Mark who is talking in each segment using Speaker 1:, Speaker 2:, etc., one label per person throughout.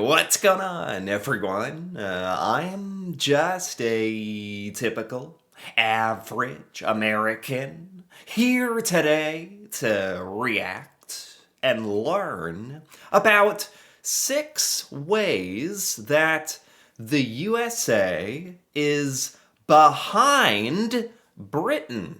Speaker 1: What's going on, everyone? I'm just a typical, average American here today to react and learn about 6 ways that the USA is behind Britain.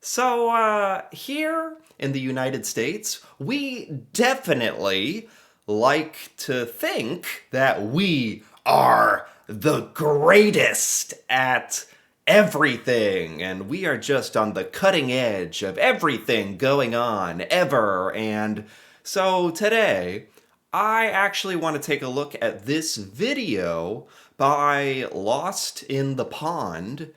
Speaker 1: So, here in the United States, we definitely like to think that we are the greatest at everything, and we are just on the cutting edge of everything going on ever. And so today, I actually want to take a look at this video by Lost in the Pond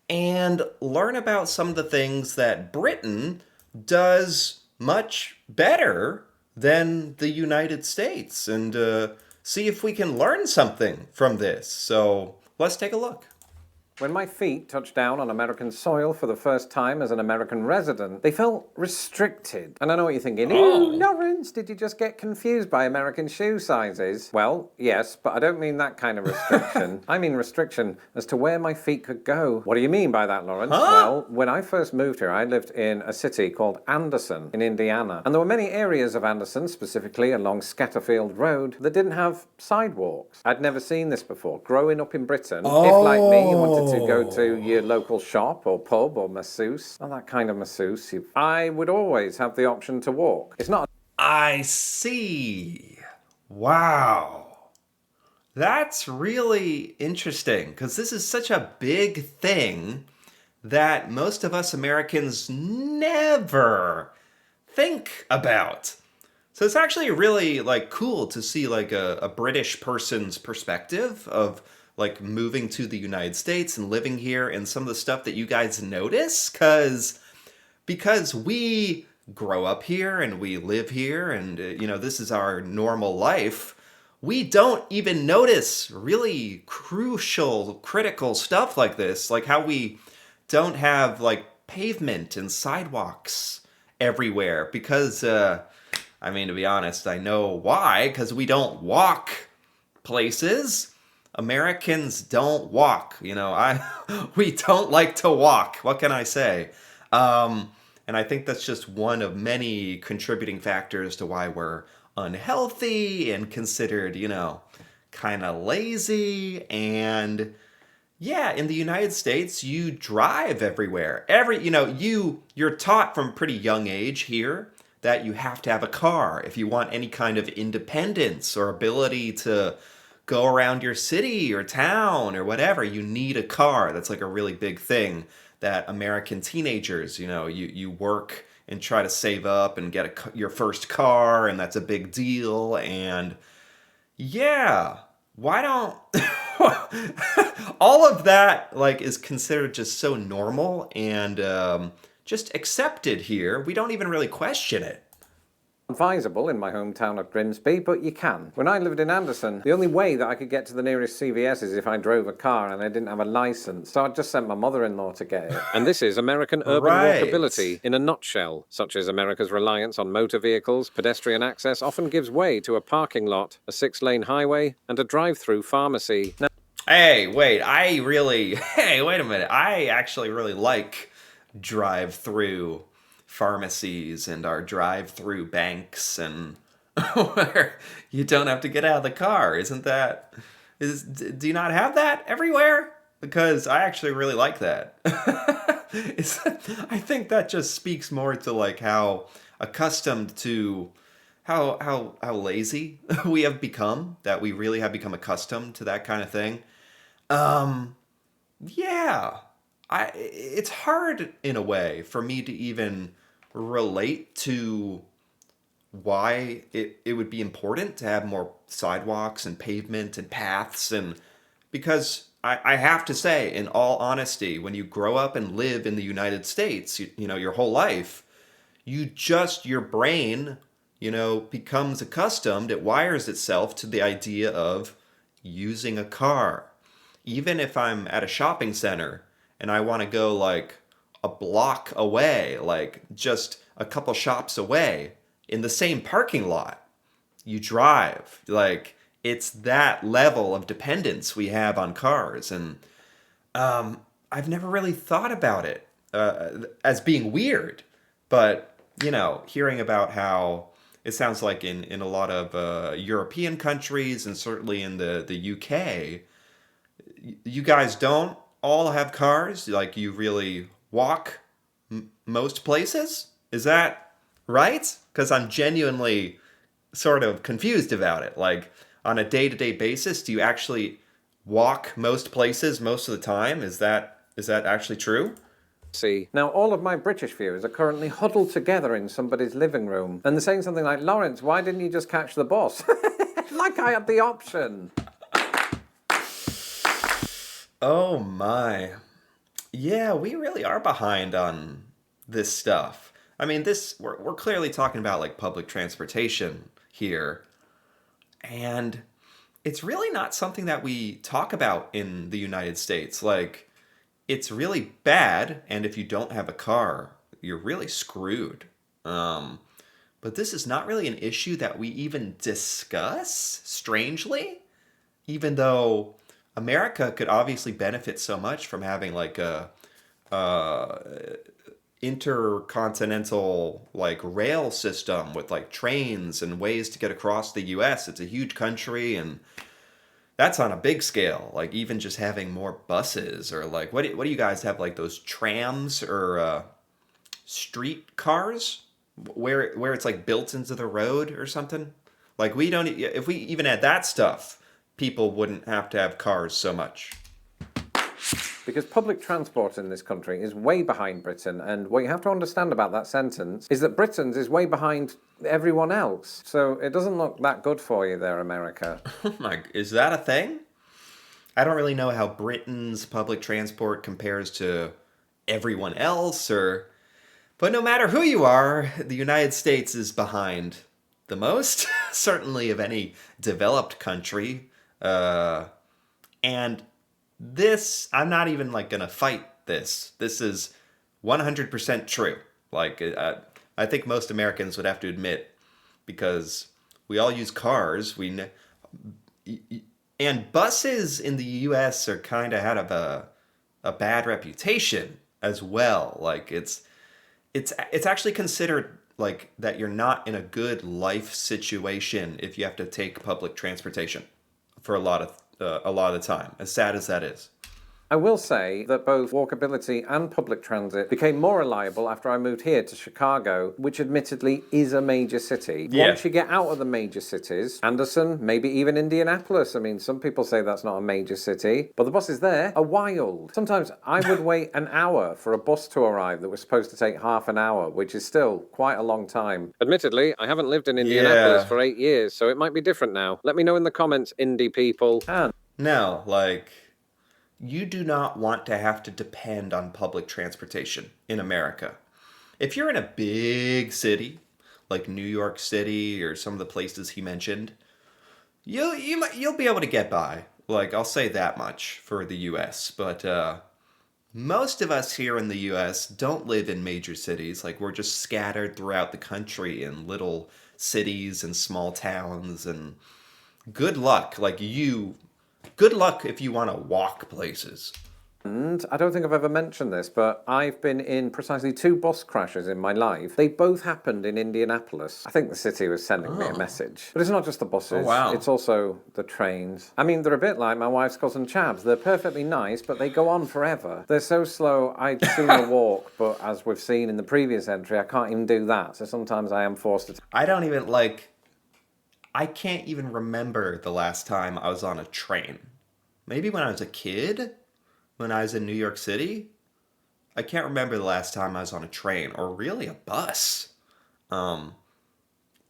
Speaker 1: and learn about some of the things that Britain does much better than the United States and see if we can learn something from this. So let's take a look.
Speaker 2: When my feet touched down on American soil for the first time as an American resident, they felt restricted. And I know what you're thinking, ooh, Lawrence, did you just get confused by American shoe sizes? Well, yes, but I don't mean that kind of restriction. I mean restriction as to where my feet could go. What do you mean by that, Lawrence? Well, when I first moved here, I lived in a city called Anderson in Indiana. And there were many areas of Anderson, specifically along Scatterfield Road, that didn't have sidewalks. I'd never seen this before. Growing up in Britain, if like me, you wanted to go to your local shop or pub or masseuse, not that kind of masseuse, I would always have the option to walk. It's not.
Speaker 1: I see. Wow. That's really interesting because this is such a big thing that most of us Americans never think about. So it's actually really like cool to see like a British person's perspective of like moving to the United States and living here and some of the stuff that you guys notice because we grow up here and we live here and this is our normal life. We don't even notice really crucial, critical stuff like this, like how we don't have like pavement and sidewalks everywhere because to be honest, I know why, because we don't walk places. Americans don't walk, we don't like to walk. What can I say? And I think that's just one of many contributing factors to why we're unhealthy and considered, kind of lazy. And yeah, in the United States, you drive everywhere. You're taught from a pretty young age here that you have to have a car if you want any kind of independence or ability to go around your city or town or whatever. You need a car. That's like a really big thing that American teenagers, you work and try to save up and get your first car, and that's a big deal. And yeah, why don't all of that like is considered just so normal and just accepted here. We don't even really question it.
Speaker 2: Advisable in my hometown of Grimsby, but you can. When I lived in Anderson, the only way that I could get to the nearest CVS is if I drove a car and I didn't have a license, so I just sent my mother-in-law to get it. And this is American urban walkability in a nutshell, such as America's reliance on motor vehicles. Pedestrian access often gives way to a parking lot, a 6-lane highway, and a drive-through pharmacy.
Speaker 1: Hey, wait a minute. I actually really like drive-through pharmacies and our drive-through banks and where you don't have to get out of the car. Do you not have that everywhere? Because I actually really like that. I think that just speaks more to like how accustomed to how lazy we have become, that we really have become accustomed to that kind of thing. Yeah. It's hard in a way for me to even relate to why it would be important to have more sidewalks and pavement and paths, and because I have to say, in all honesty, when you grow up and live in the United States, your whole life, your brain, becomes accustomed, it wires itself to the idea of using a car. Even if I'm at a shopping center and I want to go like a block away, like just a couple shops away, in the same parking lot, you drive. Like, it's that level of dependence we have on cars. And I've never really thought about it as being weird, but hearing about how it sounds like in a lot of European countries and certainly in the UK, you guys don't all have cars. Like you really walk most places. Is that right? Because I'm genuinely sort of confused about it. Like on a day to day basis, do you actually walk most places most of the time? Is that actually true?
Speaker 2: See, now all of my British viewers are currently huddled together in somebody's living room, and they're saying something like, Lawrence, why didn't you just catch the bus? Like I had the option.
Speaker 1: Oh my. Yeah, we really are behind on this stuff. I mean, this we're clearly talking about like public transportation here, and it's really not something that we talk about in the United States. Like, it's really bad, and if you don't have a car, you're really screwed. Um, but this is not really an issue that we even discuss, strangely, even though America could obviously benefit so much from having like a intercontinental like rail system with like trains and ways to get across the US. It's a huge country, and that's on a big scale. Like even just having more buses, or like what do you guys have, like those trams or street cars where it's like built into the road or something? Like we don't if we even had that stuff, people wouldn't have to have cars so much.
Speaker 2: Because public transport in this country is way behind Britain, and what you have to understand about that sentence is that Britain's is way behind everyone else. So it doesn't look that good for you there, America.
Speaker 1: Oh my, is that a thing? I don't really know how Britain's public transport compares to everyone else, or but no matter who you are, the United States is behind the most, certainly of any developed country. And this, I'm not even like gonna fight this. This is 100% true. Like, I think most Americans would have to admit, because we all use cars. And buses in the U.S. are kind of had a bad reputation as well. Like it's actually considered like that you're not in a good life situation if you have to take public transportation for a lot of the time. As sad as that is.
Speaker 2: I will say that both walkability and public transit became more reliable after I moved here to Chicago, which admittedly is a major city.
Speaker 1: Yeah.
Speaker 2: Once you get out of the major cities, Anderson, maybe even Indianapolis, I mean, some people say that's not a major city, but the buses there are wild. Sometimes I would wait an hour for a bus to arrive that was supposed to take half an hour, which is still quite a long time. Admittedly, I haven't lived in Indianapolis
Speaker 1: Yeah.
Speaker 2: for 8 years, so it might be different now. Let me know in the comments, indie people. And
Speaker 1: No, like you do not want to have to depend on public transportation in America. If you're in a big city like New York City or some of the places he mentioned, you'll be able to get by. Like I'll say that much for the U.S. But most of us here in the U.S. don't live in major cities. Like we're just scattered throughout the country in little cities and small towns. And good luck. Good luck if you want to walk places.
Speaker 2: I don't think I've ever mentioned this, but I've been in precisely 2 bus crashes in my life. They both happened in Indianapolis. I think the city was sending me a message. But it's not just the buses,
Speaker 1: Oh, wow.
Speaker 2: it's also the trains. I mean, they're a bit like my wife's cousin Chabs. They're perfectly nice, but they go on forever. They're so slow, I'd sooner walk, but as we've seen in the previous entry, I can't even do that. So sometimes I am forced to.
Speaker 1: I can't even remember the last time I was on a train. Maybe when I was a kid, when I was in New York City. I can't remember the last time I was on a train or really a bus. Um,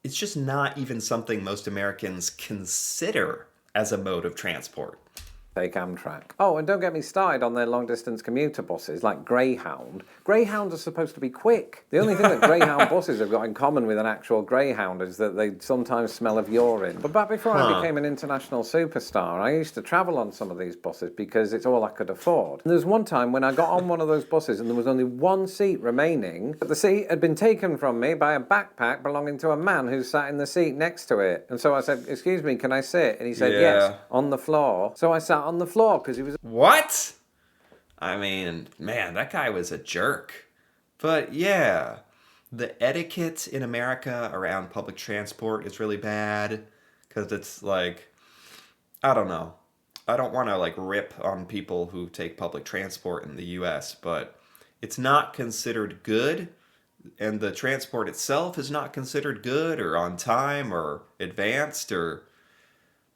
Speaker 1: it's just not even something most Americans consider as a mode of transport.
Speaker 2: take Amtrak. Oh, and don't get me started on their long-distance commuter buses like Greyhound. Greyhounds are supposed to be quick. The only thing that Greyhound buses have got in common with an actual Greyhound is that they sometimes smell of urine. But back before I became an international superstar, I used to travel on some of these buses because it's all I could afford. And there was one time when I got on one of those buses and there was only one seat remaining, but the seat had been taken from me by a backpack belonging to a man who sat in the seat next to it. And so I said, "Excuse me, can I sit?" And he said, "Yes, on the floor." So I sat on the floor because he was...
Speaker 1: What? I mean, man, that guy was a jerk. But yeah, the etiquette in America around public transport is really bad because it's like, I don't know. I don't want to like rip on people who take public transport in the US, but it's not considered good, and the transport itself is not considered good or on time or advanced or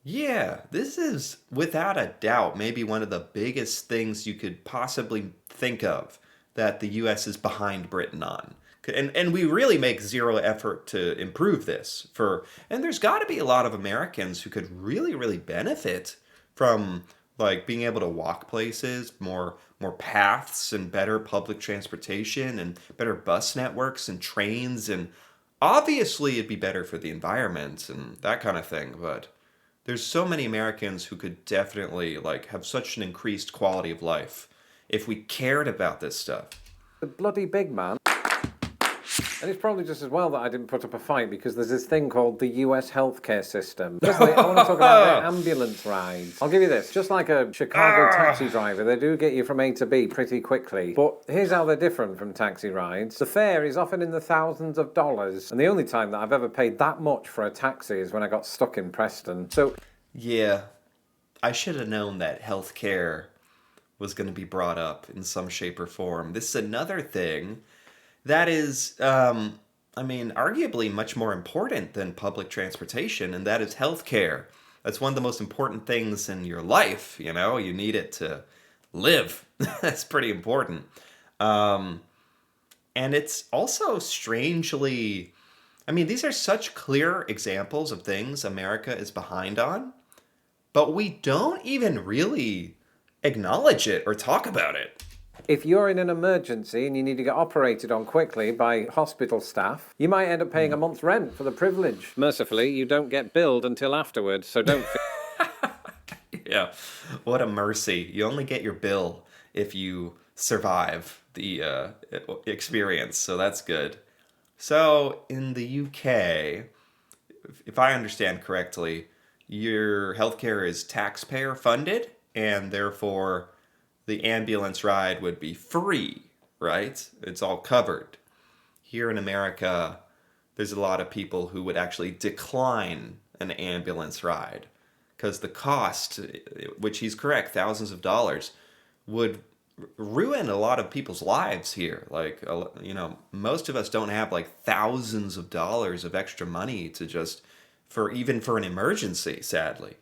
Speaker 1: yeah, this is without a doubt maybe one of the biggest things you could possibly think of that the US is behind Britain on. And we really make zero effort to improve this for and there's got to be a lot of Americans who could really benefit from like being able to walk places, more paths and better public transportation and better bus networks and trains and obviously it'd be better for the environment and that kind of thing, but there's so many Americans who could definitely like have such an increased quality of life if we cared about this stuff.
Speaker 2: the bloody big man. And it's probably just as well that I didn't put up a fight because there's this thing called the US healthcare system. Firstly, I want to talk about their ambulance rides. I'll give you this. Just like a Chicago taxi driver, they do get you from A to B pretty quickly. But here's how they're different from taxi rides. The fare is often in the thousands of dollars. And the only time that I've ever paid that much for a taxi is when I got stuck in Preston. So,
Speaker 1: Yeah, I should have known that healthcare was going to be brought up in some shape or form. This is another thing that is, I mean, arguably much more important than public transportation, and that is healthcare. That's one of the most important things in your life, you know? You need it to live. That's pretty important. Um, and it's also strangely, I mean, these are such clear examples of things America is behind on, but we don't even really acknowledge it or talk about it.
Speaker 2: if you're in an emergency and you need to get operated on quickly by hospital staff, you might end up paying a month's rent for the privilege. Mercifully, you don't get billed until afterwards, so don't...
Speaker 1: Yeah, what a mercy. You only get your bill if you survive the experience, so that's good. So in the UK, if I understand correctly, your healthcare is taxpayer funded, and therefore the ambulance ride would be free, right? It's all covered. Here in America, there's a lot of people who would actually decline an ambulance ride because the cost, which he's correct, thousands of dollars, would ruin a lot of people's lives here. Like, you know, most of us don't have like thousands of dollars of extra money to just, for even for an emergency, sadly.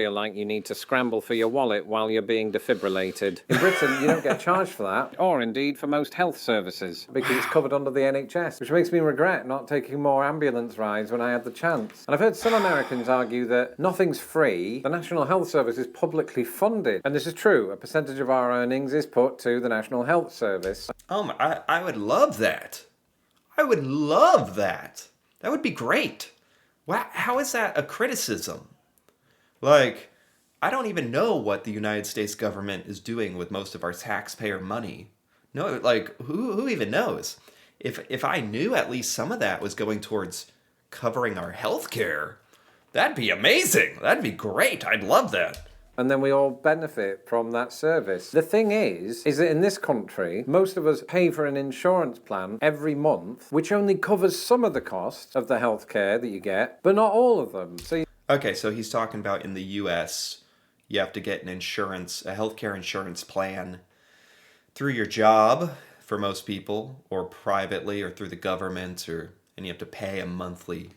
Speaker 2: feel like you need to scramble for your wallet while you're being defibrillated. In Britain, you don't get charged for that, or indeed for most health services, because it's covered under the NHS, which makes me regret not taking more ambulance rides when I had the chance. And I've heard some Americans argue that nothing's free, the National Health Service is publicly funded. And this is true, a percentage of our earnings is put to the National Health Service.
Speaker 1: Oh my, I would love that. I would love that. That would be great. Wow, how is that a criticism? Like, I don't even know what the United States government is doing with most of our taxpayer money. No, like, who even knows? If I knew at least some of that was going towards covering our health care, that'd be amazing. That'd be great. I'd love that.
Speaker 2: And then we all benefit from that service. The thing is that in this country, most of us pay for an insurance plan every month, which only covers some of the costs of the healthcare that you get, but not all of them.
Speaker 1: Okay, so he's talking about in the US, you have to get an insurance, a healthcare insurance plan through your job for most people, or privately, or through the government, and you have to pay a monthly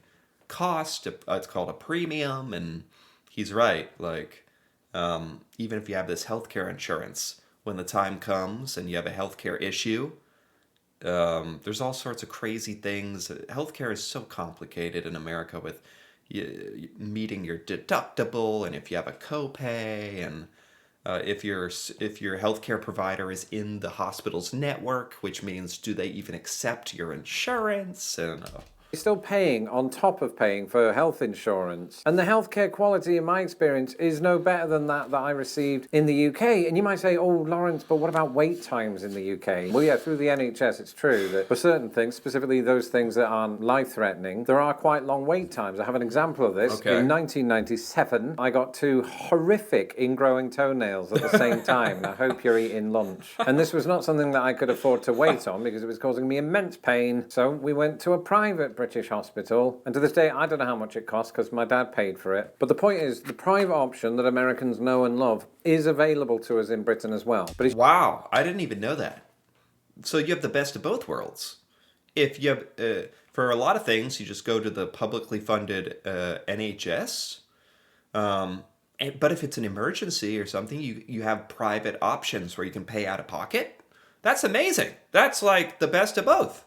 Speaker 1: cost. It's called a premium, and he's right. Like, even if you have this healthcare insurance, when the time comes and you have a healthcare issue, there's all sorts of crazy things. Healthcare is so complicated in America with meeting your deductible, and if you have a copay, and If your healthcare provider is in the hospital's network, which means do they even accept your insurance? And
Speaker 2: You're still paying on top of paying for health insurance. And the healthcare quality, in my experience, is no better than that I received in the UK. And you might say, oh, Lawrence, but what about wait times in the UK? Well, yeah, through the NHS, it's true that for certain things, specifically those things that aren't life-threatening, there are quite long wait times. I have an example of this.
Speaker 1: Okay.
Speaker 2: In 1997, I got 2 horrific ingrowing toenails at the same time. And I hope you're eating lunch. And this was not something that I could afford to wait on because it was causing me immense pain. So we went to a private British hospital, and to this day I don't know how much it cost because my dad paid for it. But the point is, the private option that Americans know and love is available to us in Britain as well. But it's
Speaker 1: wow, I didn't even know that. So you have the best of both worlds. If you have, for a lot of things, you just go to the publicly funded NHS. But if it's an emergency or something, you have private options where you can pay out of pocket. That's amazing. That's like the best of both.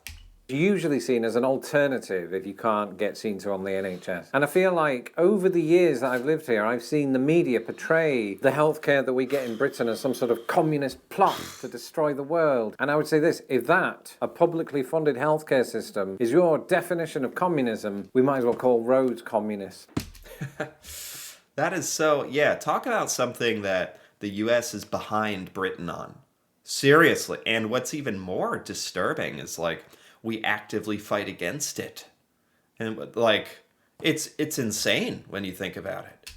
Speaker 2: usually seen as an alternative if you can't get seen to on the NHS. And I feel like over the years that I've lived here, I've seen the media portray the healthcare that we get in Britain as some sort of communist plot to destroy the world. And I would say this, if that, a publicly funded healthcare system, is your definition of communism, we might as well call Rhodes communist.
Speaker 1: That is so, yeah, talk about something that the US is behind Britain on. Seriously. And what's even more disturbing is like we actively fight against it. And like it's insane when you think about it.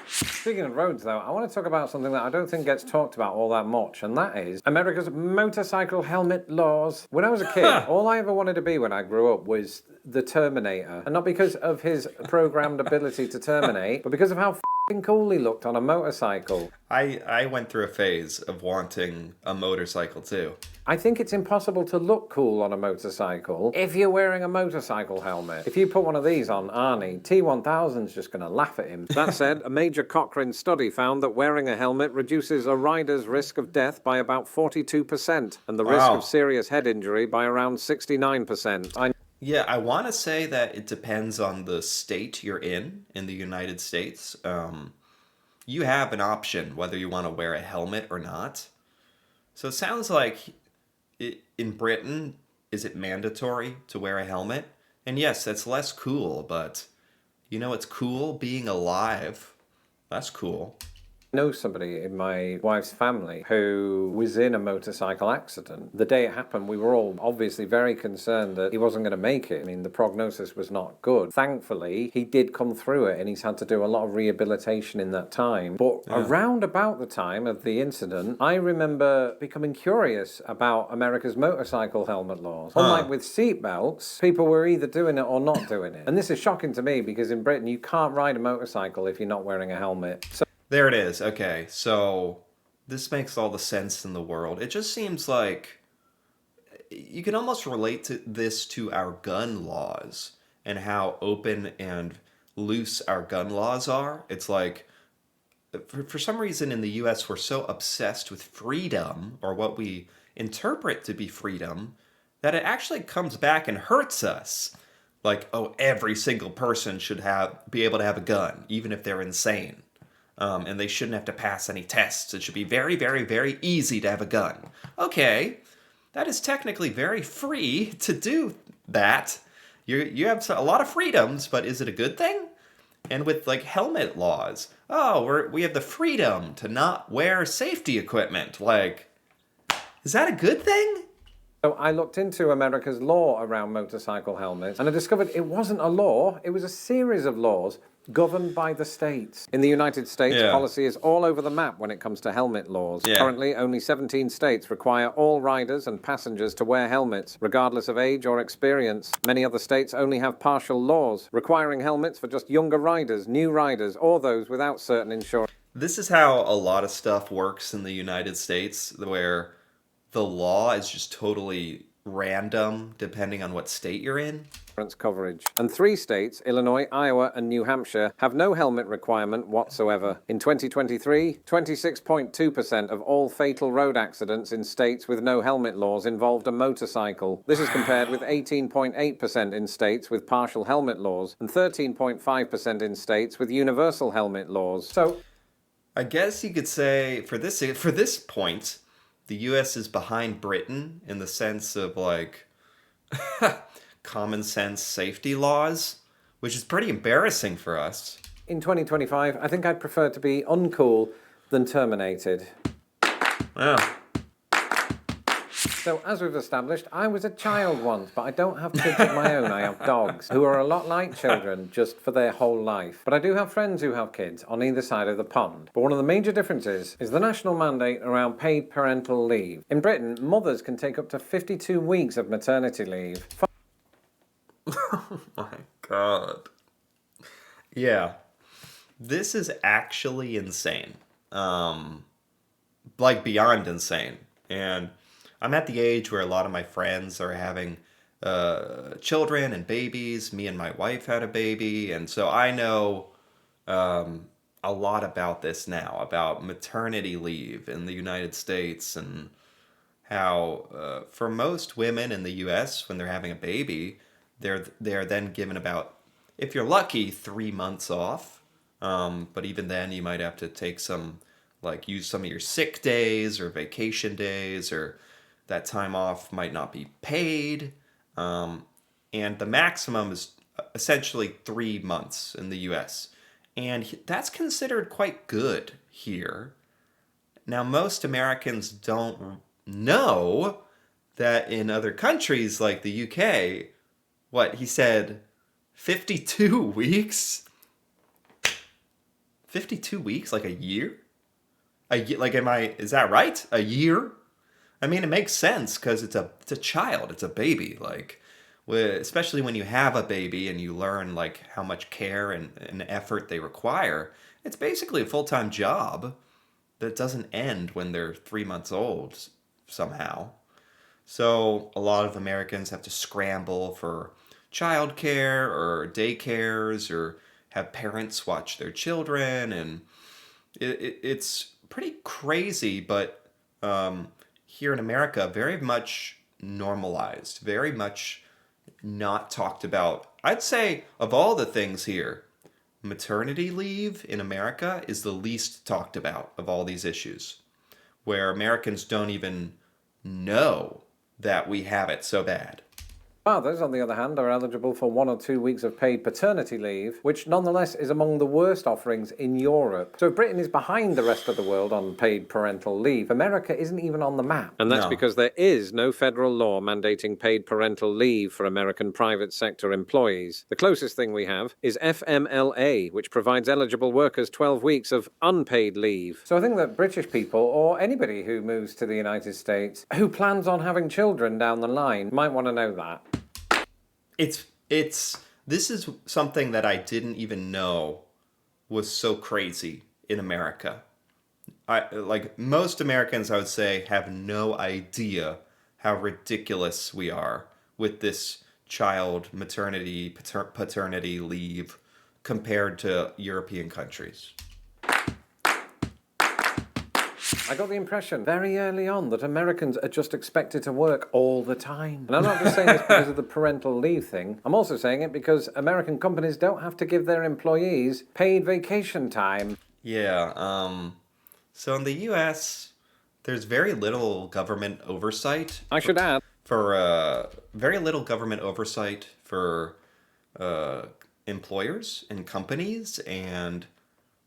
Speaker 2: Speaking of roads, though, I want to talk about something that I don't think gets talked about all that much, and that is America's motorcycle helmet laws. When I was a kid, all I ever wanted to be when I grew up was the Terminator. And not because of his programmed ability to terminate, but because of how f***ing cool he looked on a motorcycle.
Speaker 1: I went through a phase of wanting a motorcycle too.
Speaker 2: I think it's impossible to look cool on a motorcycle if you're wearing a motorcycle helmet. If you put one of these on Arnie, T1000's just going to laugh at him. That said, a major Cochrane study found that wearing a helmet reduces a rider's risk of death by about 42% and the risk of serious head injury by around 69%.
Speaker 1: Yeah, I want to say that it depends on the state you're in the United States. You have an option whether you want to wear a helmet or not. So it sounds like in Britain, is it mandatory to wear a helmet? And yes, that's less cool, but you know, it's cool being alive. That's cool.
Speaker 2: I know somebody in my wife's family who was in a motorcycle accident. The day it happened, we were all obviously very concerned that he wasn't going to make it. I mean, the prognosis was not good. Thankfully, he did come through it and he's had to do a lot of rehabilitation in that time. But around about the time of the incident, I remember becoming curious about America's motorcycle helmet laws. Unlike with seatbelts, people were either doing it or not doing it. And this is shocking to me because in Britain, you can't ride a motorcycle if you're not wearing a helmet.
Speaker 1: There it is. Okay, so this makes all the sense in the world. It just seems like you can almost relate to this to our gun laws and how open and loose our gun laws are. It's like, for some reason in the US, we're so obsessed with freedom, or what we interpret to be freedom, that it actually comes back and hurts us. Like, oh, every single person should be able to have a gun, even if they're insane. And they shouldn't have to pass any tests. It should be very, very, very easy to have a gun. Okay, that is technically very free to do that. You have a lot of freedoms, but is it a good thing? And with like helmet laws, we have the freedom to not wear safety equipment. Like, is that a good thing?
Speaker 2: So I looked into America's law around motorcycle helmets and I discovered it wasn't a law, it was a series of laws governed by the states. In the United States, policy is all over the map when it comes to helmet laws. Currently, only 17 states require all riders and passengers to wear helmets, regardless of age or experience. Many other states only have partial laws, requiring helmets for just younger riders, new riders, or those without certain insurance.
Speaker 1: This is how a lot of stuff works in the United States, where the law is just totally random depending on what state you're in.
Speaker 2: Insurance coverage. And 3 states, Illinois, Iowa, and New Hampshire, have no helmet requirement whatsoever. In 2023, 26.2% of all fatal road accidents in states with no helmet laws involved a motorcycle. This is compared with 18.8% in states with partial helmet laws and 13.5% in states with universal helmet laws. So,
Speaker 1: I guess you could say for this point, the US is behind Britain in the sense of like common sense safety laws, which is pretty embarrassing for us.
Speaker 2: in 2025, I think I'd prefer to be uncool than terminated.
Speaker 1: Yeah.
Speaker 2: So, as we've established, I was a child once, but I don't have kids of my own. I have dogs, who are a lot like children, just for their whole life. But I do have friends who have kids on either side of the pond. But one of the major differences is the national mandate around paid parental leave. In Britain, mothers can take up to 52 weeks of maternity leave.
Speaker 1: Oh my God. Yeah. This is actually insane. Like beyond insane. And I'm at the age where a lot of my friends are having children and babies. Me and my wife had a baby. And so I know a lot about this now, about maternity leave in the United States and how for most women in the US, when they're having a baby, they're then given about, if you're lucky, 3 months off. But even then, you might have to take use some of your sick days or vacation days, or that time off might not be paid. And the maximum is essentially 3 months in the US. And that's considered quite good here. Now, most Americans don't know that in other countries like the UK, what he said, 52 weeks? 52 weeks? Like a year? Is that right? A year? I mean, it makes sense because it's a child, it's a baby. Especially when you have a baby and you learn like how much care and effort they require, it's basically a full-time job that doesn't end when they're 3 months old somehow. So a lot of Americans have to scramble for childcare or daycares or have parents watch their children, and it's pretty crazy, but here in America, very much normalized, very much not talked about. I'd say of all the things here, maternity leave in America is the least talked about of all these issues, where Americans don't even know that we have it so bad.
Speaker 2: Fathers, on the other hand, are eligible for 1 or 2 weeks of paid paternity leave, which nonetheless is among the worst offerings in Europe. So if Britain is behind the rest of the world on paid parental leave, America isn't even on the map. And that's because there is no federal law mandating paid parental leave for American private sector employees. The closest thing we have is FMLA, which provides eligible workers 12 weeks of unpaid leave. So I think that British people, or anybody who moves to the United States, who plans on having children down the line, might want to know that.
Speaker 1: This is something that I didn't even know was so crazy in America. Like most Americans, I would say, have no idea how ridiculous we are with this child maternity, paternity leave compared to European countries.
Speaker 2: I got the impression very early on that Americans are just expected to work all the time. And I'm not just saying this because of the parental leave thing. I'm also saying it because American companies don't have to give their employees paid vacation time.
Speaker 1: Yeah, so in the US, there's very little government oversight.
Speaker 2: I should add.
Speaker 1: Very little government oversight for employers and companies, and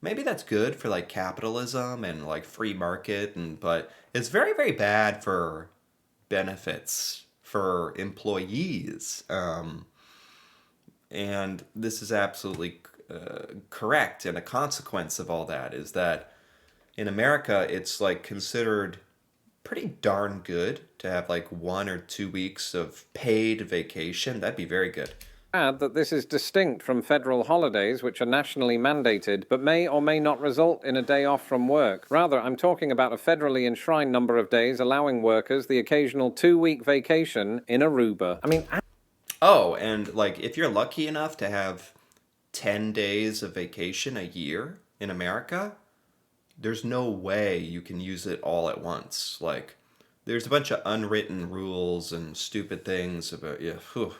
Speaker 1: maybe that's good for like capitalism and like free market, but it's very, very bad for benefits for employees. And this is absolutely correct. And a consequence of all that is that in America, it's like considered pretty darn good to have like 1 or 2 weeks of paid vacation. That'd be very good.
Speaker 2: Add that this is distinct from federal holidays, which are nationally mandated, but may or may not result in a day off from work. Rather, I'm talking about a federally enshrined number of days allowing workers the occasional 2-week vacation in Aruba. I mean,
Speaker 1: Oh, and like if you're lucky enough to have 10 days of vacation a year in America, there's no way you can use it all at once. Like, there's a bunch of unwritten rules and stupid things about, yeah, whew.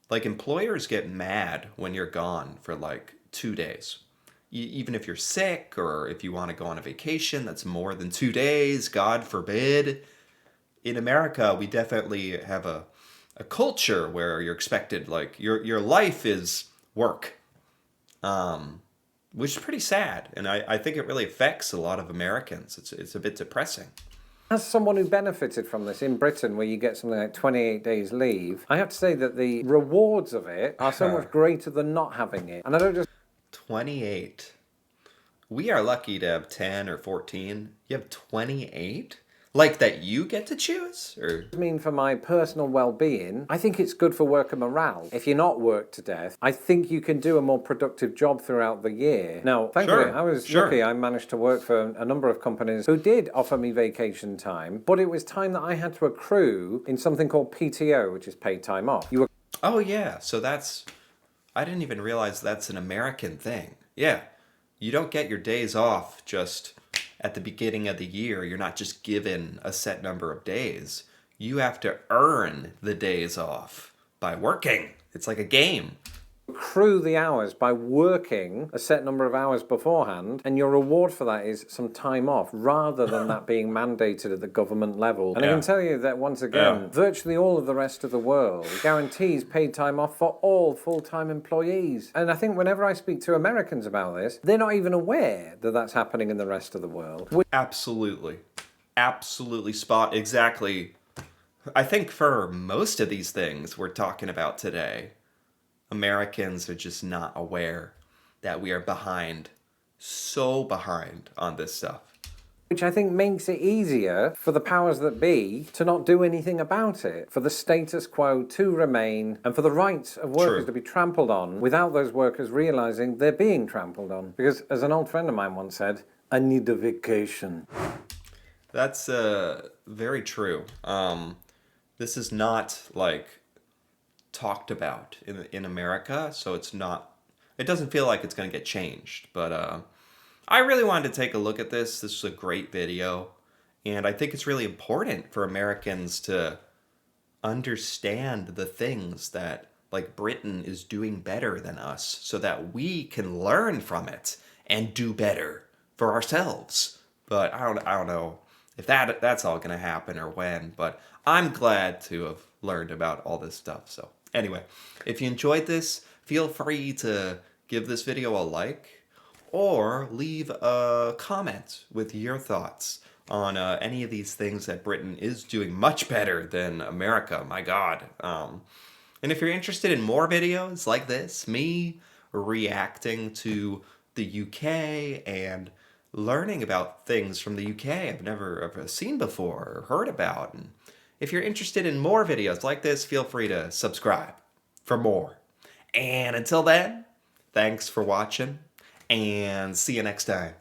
Speaker 1: Like employers get mad when you're gone for like 2 days. Even if you're sick or if you want to go on a vacation that's more than 2 days, God forbid. In America, we definitely have a culture where you're expected, like your life is work, which is pretty sad. And I think it really affects a lot of Americans. It's a bit depressing.
Speaker 2: as someone who benefited from this in Britain, where you get something like 28 days leave, I have to say that the rewards of it are so much greater than not having it. And I don't just
Speaker 1: 28. We are lucky to have 10 or 14. You have 28? Like that you get to choose? Or
Speaker 2: mean for my personal well-being. I think it's good for worker morale. If you're not worked to death, I think you can do a more productive job throughout the year. Now, thankfully,
Speaker 1: Sure,
Speaker 2: I was
Speaker 1: sure.
Speaker 2: lucky. I managed to work for a number of companies who did offer me vacation time, but it was time that I had to accrue in something called PTO, which is paid time off. You
Speaker 1: oh yeah, so that's I didn't even realize that's an American thing. Yeah. You don't get your days off just at the beginning of the year. You're not just given a set number of days. You have to earn the days off by working. It's like a game.
Speaker 2: accrue the hours by working a set number of hours beforehand, and your reward for that is some time off rather than that being mandated at the government level. And I
Speaker 1: Yeah.
Speaker 2: can tell you that once again,
Speaker 1: Yeah.
Speaker 2: virtually all of the rest of the world guarantees paid time off for all full-time employees. And I think whenever I speak to Americans about this, they're not even aware that that's happening in the rest of the world.
Speaker 1: Absolutely. Absolutely spot exactly. I think for most of these things we're talking about today, Americans are just not aware that we are behind, so behind on this stuff.
Speaker 2: Which I think makes it easier for the powers that be to not do anything about it, for the status quo to remain, and for the rights of workers
Speaker 1: True.
Speaker 2: to be trampled on without those workers realizing they're being trampled on. Because, as an old friend of mine once said, I need a vacation.
Speaker 1: That's very true. This is not like talked about in America, so it's not. It doesn't feel like it's going to get changed. But I really wanted to take a look at this. This is a great video, and I think it's really important for Americans to understand the things that like Britain is doing better than us, so that we can learn from it and do better for ourselves. But I don't know if that's all going to happen or when, but I'm glad to have learned about all this stuff. So anyway, if you enjoyed this, feel free to give this video a like or leave a comment with your thoughts on any of these things that Britain is doing much better than America. My God. And if you're interested in more videos like this, me reacting to the UK and learning about things from the UK I've never ever seen before or heard about. And if you're interested in more videos like this, feel free to subscribe for more. And until then, thanks for watching and see you next time.